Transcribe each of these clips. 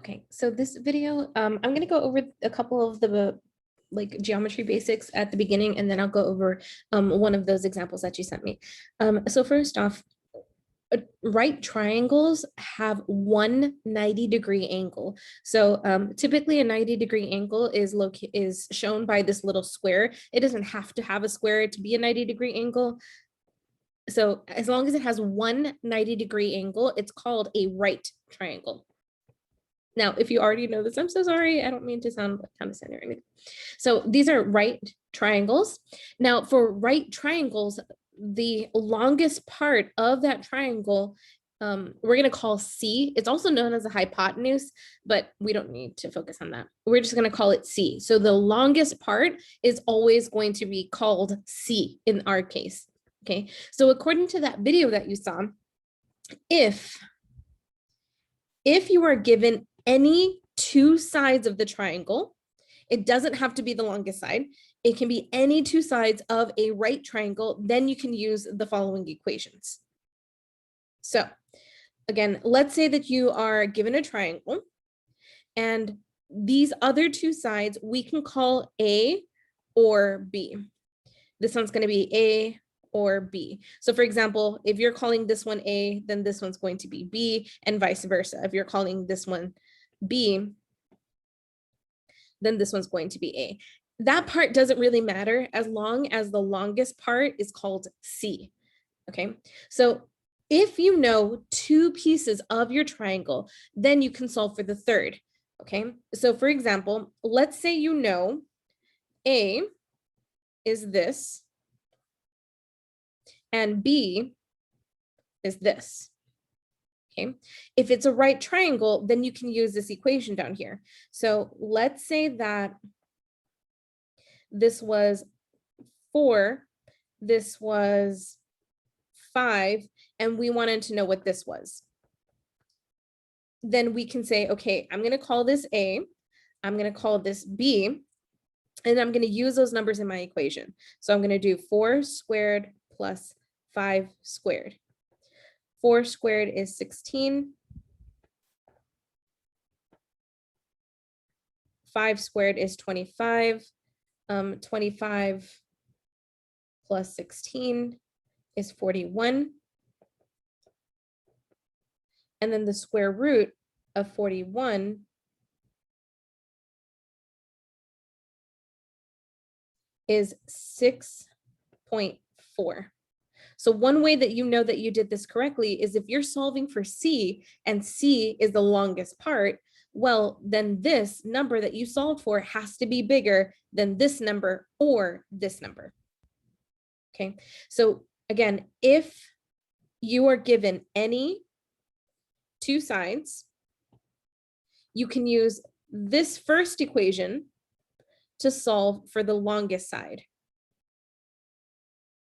Okay, so this video, I'm going to go over a couple of the geometry basics at the beginning, and then I'll go over one of those examples that you sent me. So first off, right triangles have one 90-degree angle. So typically a 90-degree angle is shown by this little square. It doesn't have to have a square to be a 90-degree angle. So as long as it has one 90-degree angle, it's called a right triangle. Now, if you already know this, I'm so sorry. I don't mean to sound condescending or anything. So these are right triangles. Now, for right triangles, the longest part of that triangle, we're going to call C. It's also known as a hypotenuse, but we don't need to focus on that. We're just going to call it C. So the longest part is always going to be called C in our case. Okay, so according to that video that you saw, if you are given any two sides of the triangle, it doesn't have to be the longest side. It can be any two sides of a right triangle. Then you can use the following equations. So again, let's say that you are given a triangle and these other two sides we can call A or B. This one's going to be A or B. So for example, if you're calling this one A, then this one's going to be B, and vice versa. If you're calling this one B, then this one's going to be A. That part doesn't really matter as long as the longest part is called C. Okay, so if you know two pieces of your triangle, then you can solve for the third. Okay, so for example, let's say you know A is this and B is this. Okay, if it's a right triangle, then you can use this equation down here. So let's say that this was 4, this was 5, and we wanted to know what this was. Then we can say, okay, I'm going to call this A, I'm going to call this B, and I'm going to use those numbers in my equation. So I'm going to do 4 squared plus 5 squared. 4 squared is 16. 5 squared is 25. 25 plus 16 is 41. And then the square root of 41 is 6.4. So one way that you know that you did this correctly is if you're solving for C and C is the longest part, well, then this number that you solved for has to be bigger than this number or this number. Okay, so again, if you are given any two sides, you can use this first equation to solve for the longest side.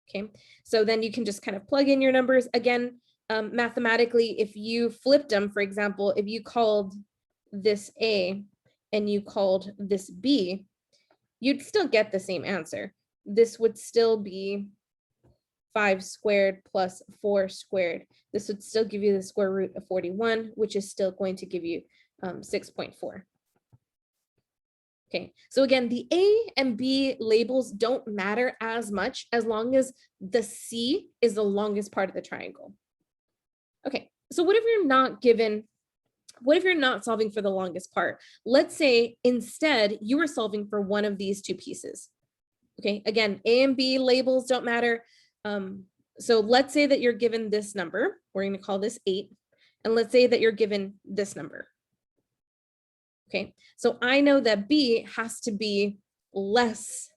Okay, so then you can just kind of plug in your numbers. Again, mathematically, if you flipped them, for example, if you called this A and you called this B, you'd still get the same answer. This would still be 5 squared plus 4 squared. This would still give you the square root of 41, which is still going to give you 6.4. Okay, so again, the A and B labels don't matter as much as long as the C is the longest part of the triangle. Okay, so what if you're not given, what if you're not solving for the longest part? Let's say instead you were solving for one of these two pieces. Okay, again, A and B labels don't matter. So let's say that you're given this number, we're going to call this 8, and let's say that you're given this number. Okay, so I know that B has to be less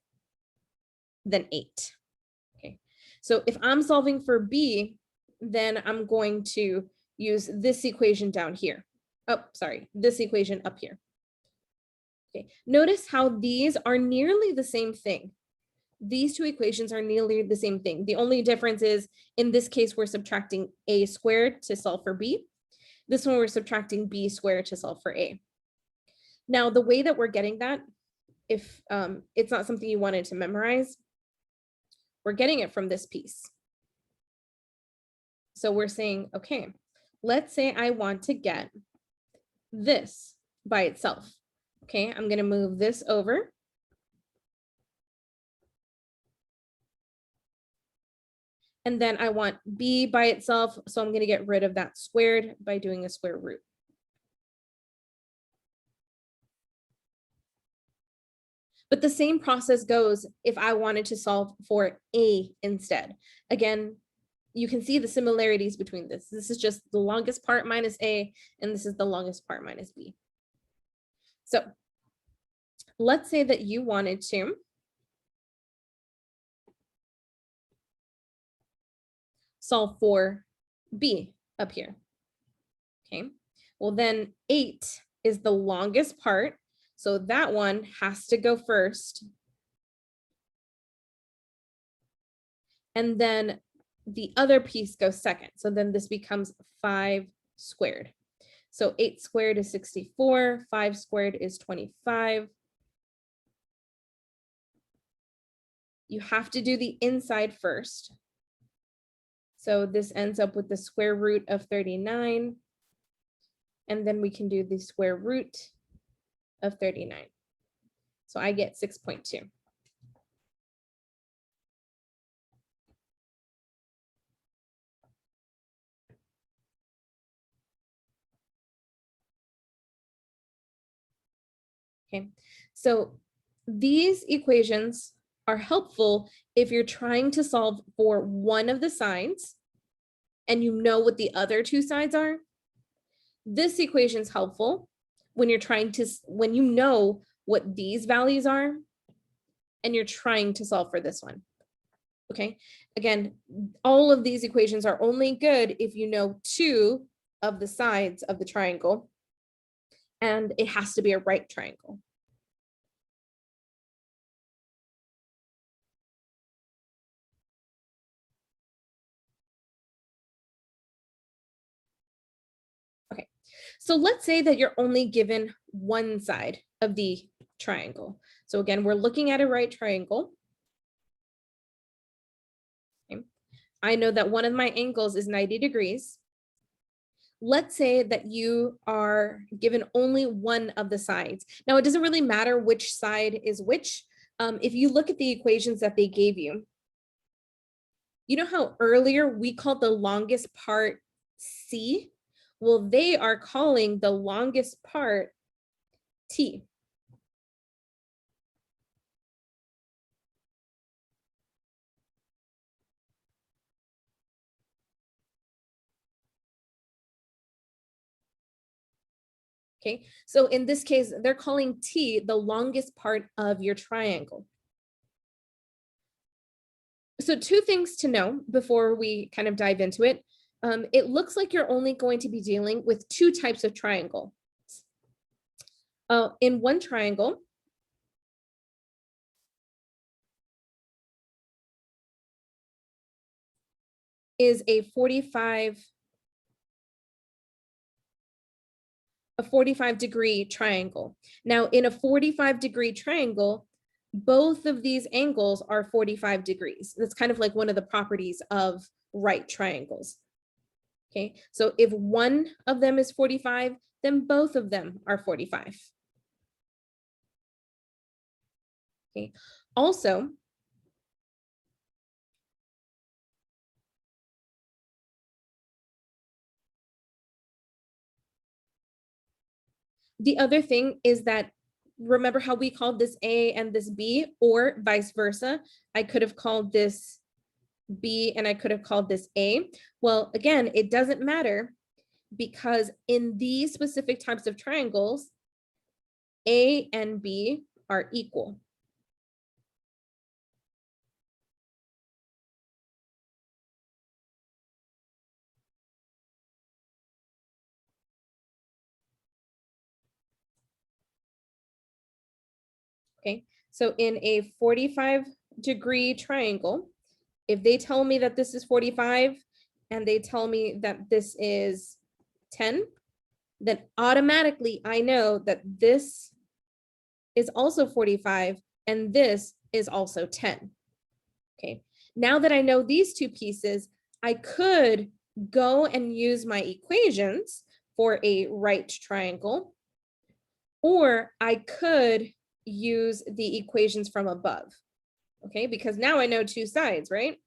than 8. Okay, so if I'm solving for B, then I'm going to use this equation down here. Oh, sorry, this equation up here. Okay, notice how these are nearly the same thing. These two equations are nearly the same thing. The only difference is in this case, we're subtracting A squared to solve for B. This one, we're subtracting B squared to solve for A. Now, the way that we're getting that, if it's not something you wanted to memorize, we're getting it from this piece. So we're saying, okay, let's say I want to get this. by itself. Okay, I'm going to move this over. And then I want b by itself, so I'm going to get rid of that squared by doing a square root. But the same process goes if I wanted to solve for a instead. Again, you can see the similarities between this. This is just the longest part minus a, and this is the longest part minus b. So let's say that you wanted to solve for b up here. Okay, well then 8 is the longest part, so that one has to go first. And then the other piece goes second. So then this becomes 5 squared. So 8 squared is 64, 5 squared is 25. You have to do the inside first. So this ends up with the square root of 39. And then we can do the square root of 39. So I get 6.2. Okay, so these equations are helpful if you're trying to solve for one of the sides and you know what the other two sides are. This equation is helpful when you're trying to, when you know what these values are and you're trying to solve for this one. Okay, again, all of these equations are only good if you know two of the sides of the triangle, and it has to be a right triangle. Okay, so let's say that you're only given one side of the triangle. So again, we're looking at a right triangle. Okay. I know that one of my angles is 90 degrees. Let's say that you are given only one of the sides. Now, it doesn't really matter which side is which. If you look at the equations that they gave you, you know how earlier we called the longest part C? Well, they are calling the longest part T. Okay, so in this case, they're calling T the longest part of your triangle. So two things to know before we kind of dive into it. It looks like you're only going to be dealing with two types of triangle. In one triangle, is a 45 degree triangle. Now, in a 45-degree triangle, both of these angles are 45 degrees. That's kind of like one of the properties of right triangles. Okay, so if one of them is 45, then both of them are 45. Okay, also, the other thing is that, remember how we called this A and this B, or vice versa? I could have called this B and I could have called this A. Well, again, it doesn't matter because in these specific types of triangles, A and B are equal. Okay, so in a 45-degree triangle, if they tell me that this is 45 and they tell me that this is 10, then automatically I know that this is also 45 and this is also 10. Okay, now that I know these two pieces, I could go and use my equations for a right triangle, or I could use the equations from above, okay? Because now I know two sides, right?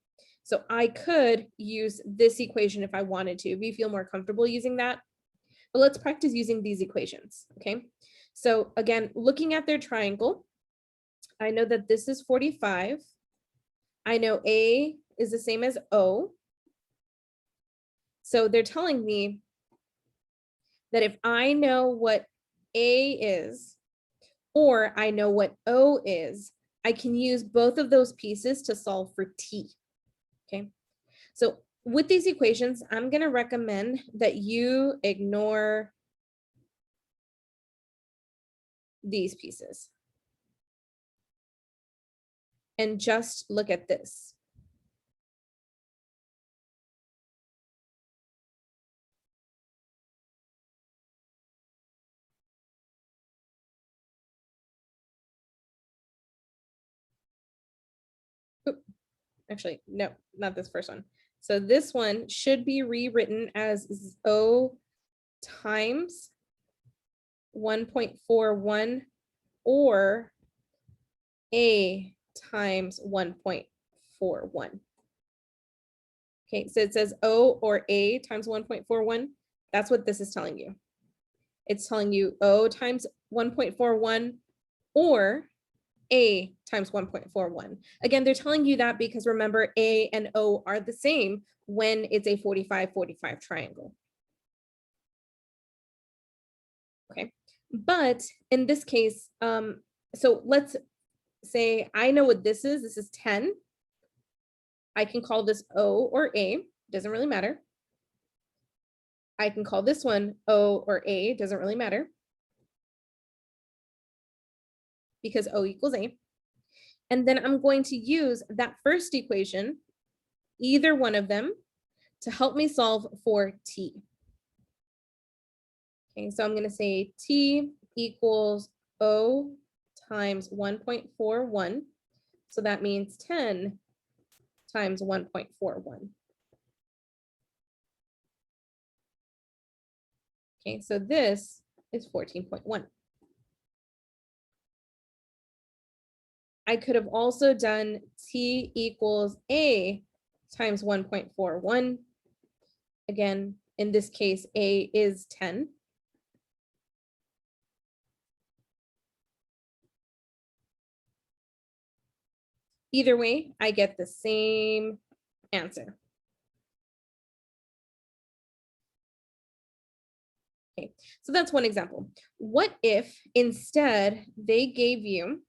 So I could use this equation if I wanted to, if you feel more comfortable using that. But let's practice using these equations, okay? So again, looking at their triangle, I know that this is 45. I know A is the same as O. So they're telling me that if I know what A is, or I know what O is, I can use both of those pieces to solve for T, okay? So with these equations, I'm gonna recommend that you ignore these pieces and just look at this. Actually, no, not this first one. So this one should be rewritten as O times 1.41 or A times 1.41. Okay, so it says O or A times 1.41. That's what this is telling you. It's telling you O times 1.41 or A times 1.41. Again, they're telling you that because remember, A and O are the same when it's a 45-45 triangle. Okay, but in this case, so let's say I know what this is. This is 10. I can call this O or A, doesn't really matter. I can call this one O or A, doesn't really matter, because O equals A. And then I'm going to use that first equation, either one of them, to help me solve for T. Okay, so I'm going to say T equals O times 1.41. So that means 10 times 1.41. Okay, so this is 14.1. I could have also done T equals A times 1.41. Again, in this case, A is 10. Either way, I get the same answer. Okay, so that's one example. What if instead they gave you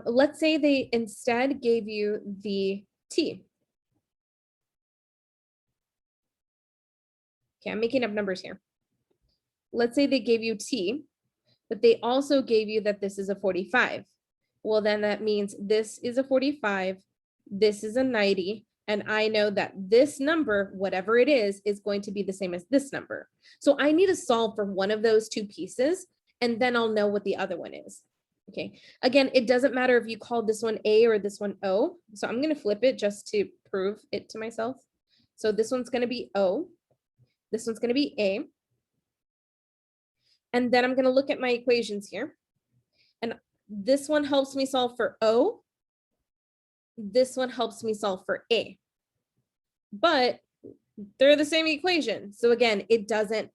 let's say they instead gave you the T. Okay, I'm making up numbers here. Let's say they gave you T, but they also gave you that this is a 45. Well, then that means this is a 45, this is a 90, and I know that this number, whatever it is going to be the same as this number. So I need to solve for one of those two pieces, and then I'll know what the other one is. Okay, again, it doesn't matter if you call this one A or this one O. So I'm going to flip it just to prove it to myself. So this one's going to be O. This one's going to be A. And then I'm going to look at my equations here. And this one helps me solve for O. This one helps me solve for A. But they're the same equation. So again, it doesn't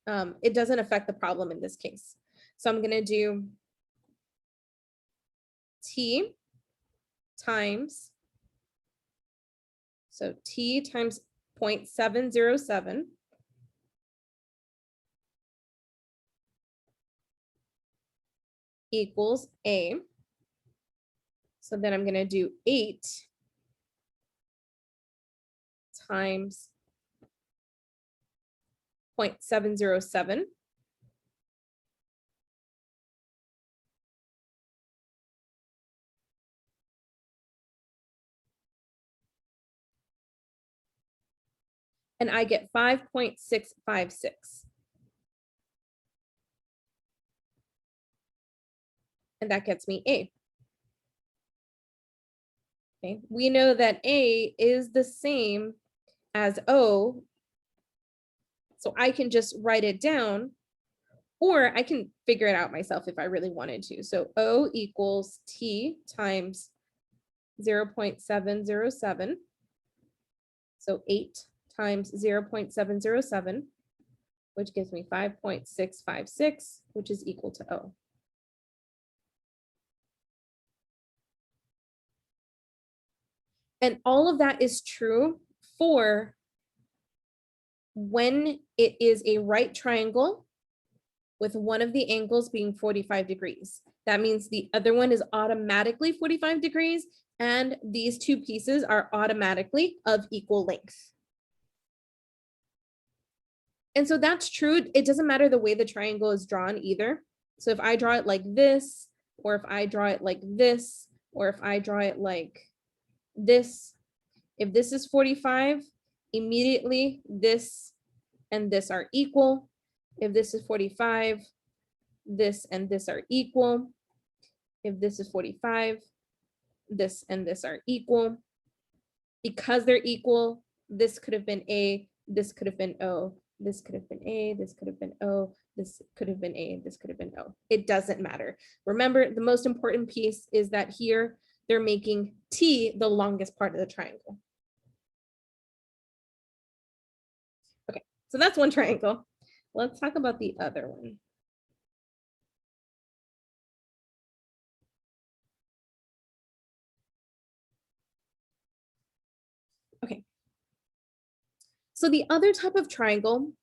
affect the problem in this case. So I'm going to do T times, so T times 0.707 equals A. So then I'm going to do 8 times 0.707. And I get 5.656. And that gets me A. Okay, we know that A is the same as O. So I can just write it down, or I can figure it out myself if I really wanted to. So O equals T times 0.707. So 8 times 0.707, which gives me 5.656, which is equal to O. And all of that is true for when it is a right triangle with one of the angles being 45 degrees. That means the other one is automatically 45 degrees, and these two pieces are automatically of equal length. And so that's true. It doesn't matter the way the triangle is drawn either. So if I draw it like this, or if I draw it like this, or if I draw it like this, if this is 45, immediately this and this are equal. If this is 45, this and this are equal. If this is 45, this and this are equal. Because they're equal, this could have been A, this could have been O, this could have been A, this could have been O, this could have been A, this could have been O. It doesn't matter. Remember, the most important piece is that here they're making T the longest part of the triangle. Okay, so that's one triangle. Let's talk about the other one. Okay. So the other type of triangle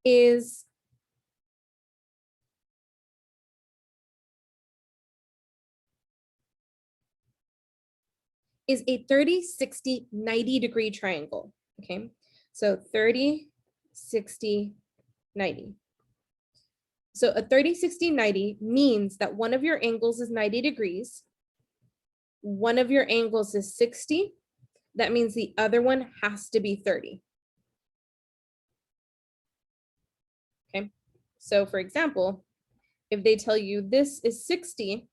is a 30, 60, 90 degree triangle. Okay, so 30, 60, 90. So a 30, 60, 90 means that one of your angles is 90 degrees. One of your angles is 60. That means the other one has to be 30. Okay, so for example, if they tell you this is 60,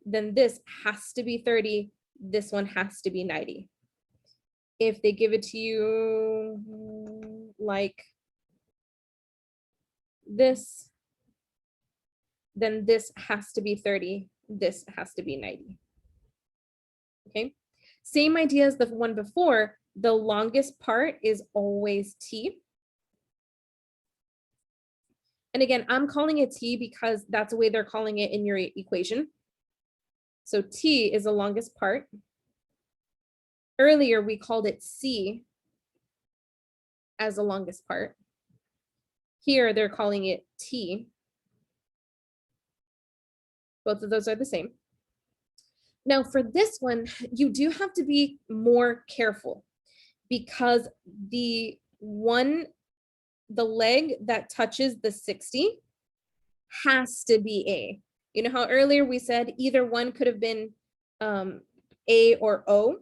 then this has to be 30. This one has to be 90. If they give it to you like this, then this has to be 30. This has to be 90. Okay, same idea as the one before. The longest part is always T. And again, I'm calling it T because that's the way they're calling it in your equation. So T is the longest part. Earlier, we called it C as the longest part. Here, they're calling it T. Both of those are the same. Now, for this one, you do have to be more careful because the leg that touches the 60 has to be A. You know how earlier we said either one could have been A or O?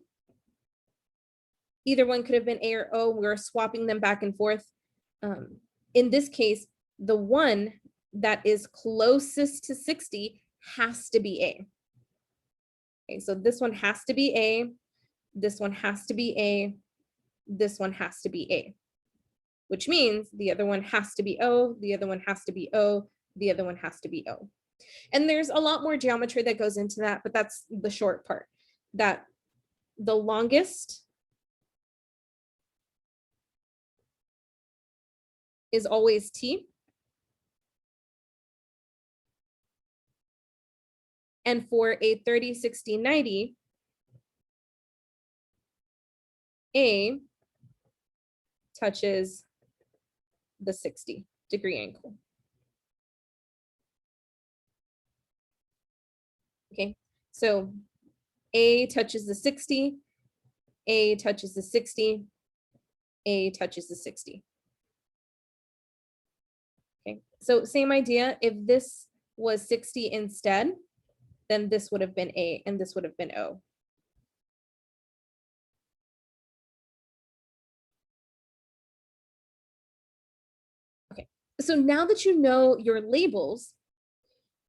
Either one could have been A or O. We're swapping them back and forth. In this case, the one that is closest to 60 has to be A. Okay, so this one has to be A. This one has to be A. This one has to be A, which means the other one has to be O. The other one has to be O. The other one has to be O. And there's a lot more geometry that goes into that, but that's the short part. That the longest is always T. And for a 30, 60, 90, A touches the 60-degree angle. Okay, so A touches the 60, A touches the 60, A touches the 60. Okay, so same idea. If this was 60 instead, then this would have been A and this would have been O. Okay, so now that you know your labels,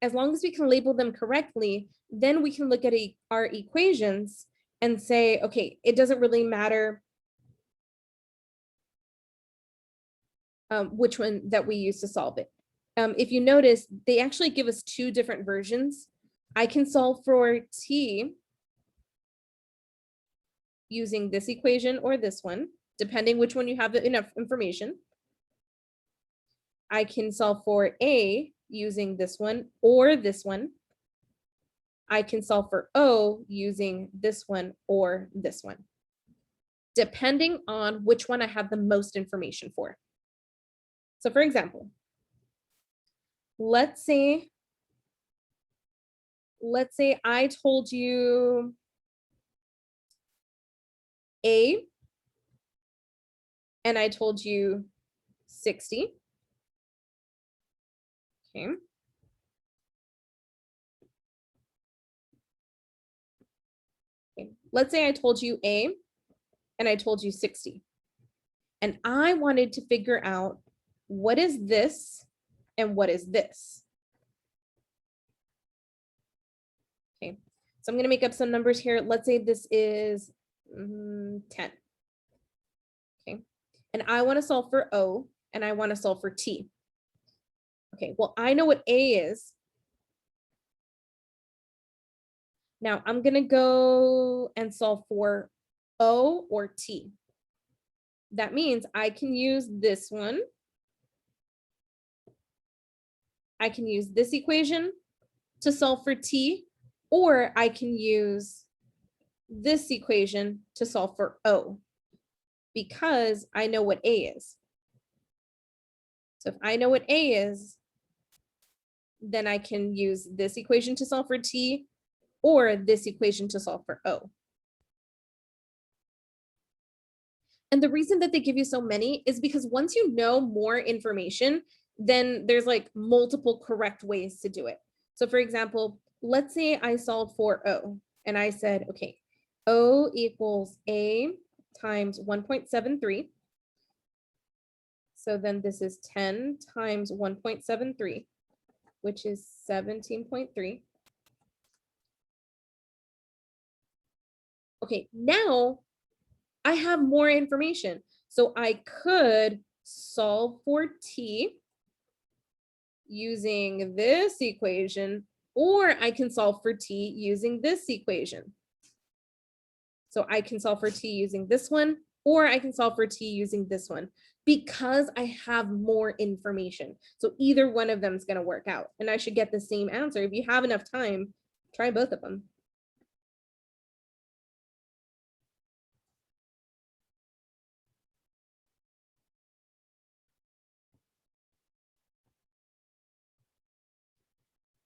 as long as we can label them correctly, then we can look at our equations and say, okay, it doesn't really matter which one that we use to solve it. If you notice, they actually give us two different versions. I can solve for t using this equation or this one, depending which one you have enough information. I can solve for a using this one or this one. I can solve for O using this one or this one, depending on which one I have the most information for. So for example, let's say I told you A and I told you 60. Okay. Okay. Let's say I told you A and I told you 60. And I wanted to figure out what is this and what is this. Okay, so I'm going to make up some numbers here. Let's say this is 10. Okay, and I want to solve for O and I want to solve for T. Okay, well, I know what A is. Now I'm going to go and solve for O or T. That means I can use this one. I can use this equation to solve for T, or I can use this equation to solve for O because I know what A is. So if I know what A is, then I can use this equation to solve for T or this equation to solve for O. And the reason that they give you so many is because once you know more information, then there's like multiple correct ways to do it. So for example, let's say I solved for O and I said, okay, O equals A times 1.73. So then this is 10 times 1.73, which is 17.3. Okay, now I have more information. So I could solve for T using this equation, or I can solve for T using this equation. So I can solve for T using this one, or I can solve for T using this one because I have more information. So either one of them is going to work out and I should get the same answer. If you have enough time, try both of them.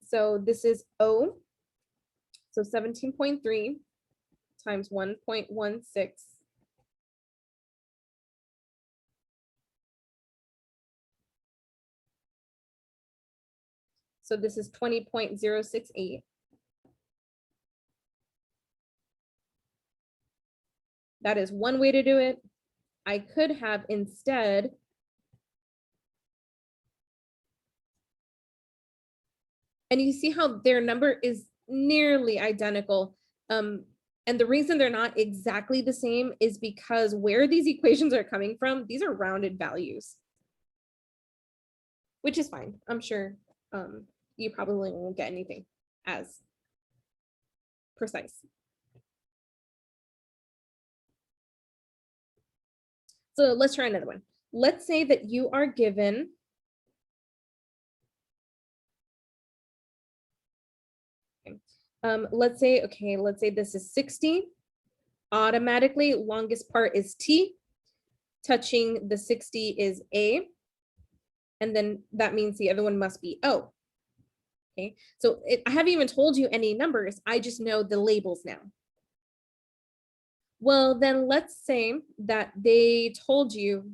So this is O. So 17.3 times 1.16. So this is 20.068. That is one way to do it. I could have instead and you see how their number is nearly identical. And the reason they're not exactly the same is because where these equations are coming from, these are rounded values, which is fine. I'm sure you probably won't get anything as precise. So let's try another one. Let's say that you are given let's say this is 60. Automatically, longest part is T. Touching the 60 is A. And then that means the other one must be O. Okay, so I haven't even told you any numbers. I just know the labels now. Well, then let's say that they told you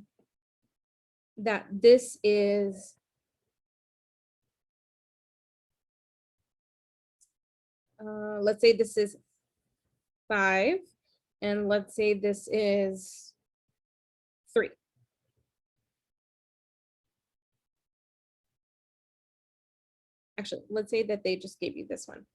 that this is let's say this is 5, and let's say this is 3. Actually, let's say that they just gave you this one.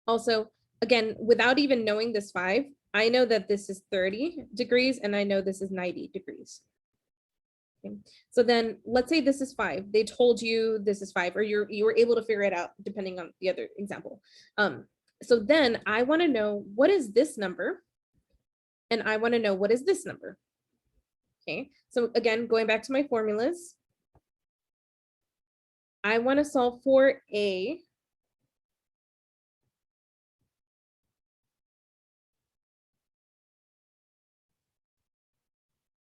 Also, again, without even knowing this 5, I know that this is 30 degrees and I know this is 90 degrees. Okay. So then let's say this is 5. They told you this is 5, or you were able to figure it out depending on the other example. So then I want to know what is this number, and I want to know what is this number. Okay, so again, going back to my formulas, I want to solve for A.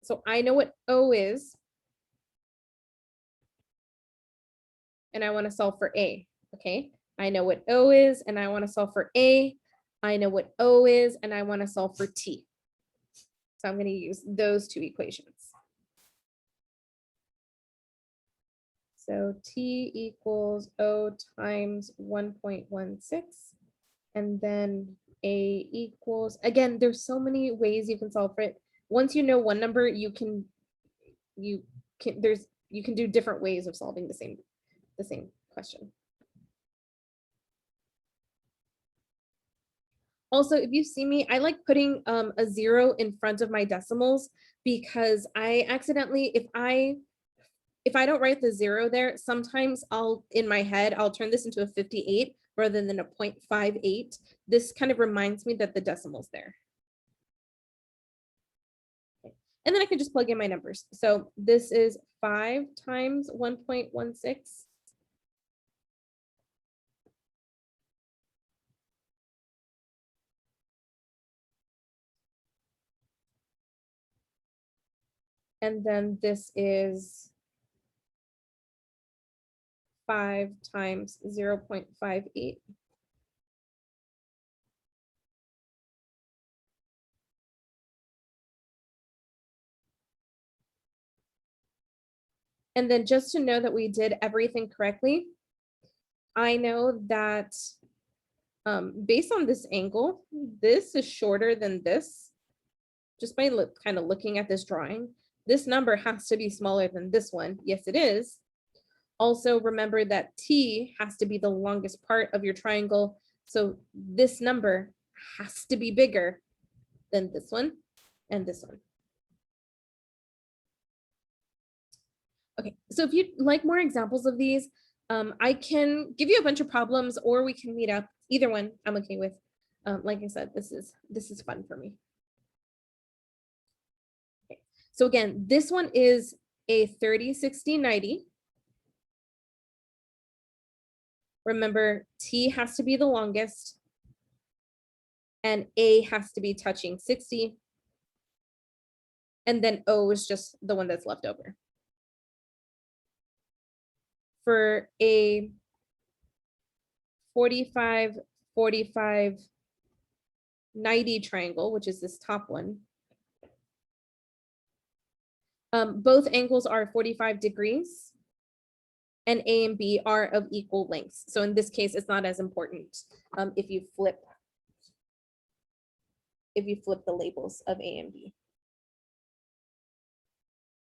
So I know what O is, and I want to solve for A. Okay, I know what O is, and I want to solve for A. I know what O is, and I want to solve for T. So I'm going to use those two equations. So T equals O times 1.16. And then A equals, again, there's so many ways you can solve for it. Once you know one number, you can do different ways of solving the same question. Also, if you see me, I like putting a 0 in front of my decimals because I accidentally, if I don't write the 0 there, sometimes in my head, I'll turn this into a 58 rather than a 0.58. This kind of reminds me that the decimal's there. Okay. And then I can just plug in my numbers. So this is 5 times 1.16. And then this is 5 times 0.58. And then just to know that we did everything correctly, I know that based on this angle, this is shorter than this. Just by kind of looking at this drawing, this number has to be smaller than this one. Yes, it is. Also, remember that T has to be the longest part of your triangle. So this number has to be bigger than this one and this one. Okay, so if you'd like more examples of these, I can give you a bunch of problems or we can meet up. Either one I'm okay with. Like I said, this is fun for me. Okay. So again, this one is a 30, 60, 90. Remember, T has to be the longest and A has to be touching 60. And then O is just the one that's left over. For a 45, 45, 90 triangle, which is this top one, both angles are 45 degrees and A and B are of equal lengths. So in this case, it's not as important if you flip the labels of A and B.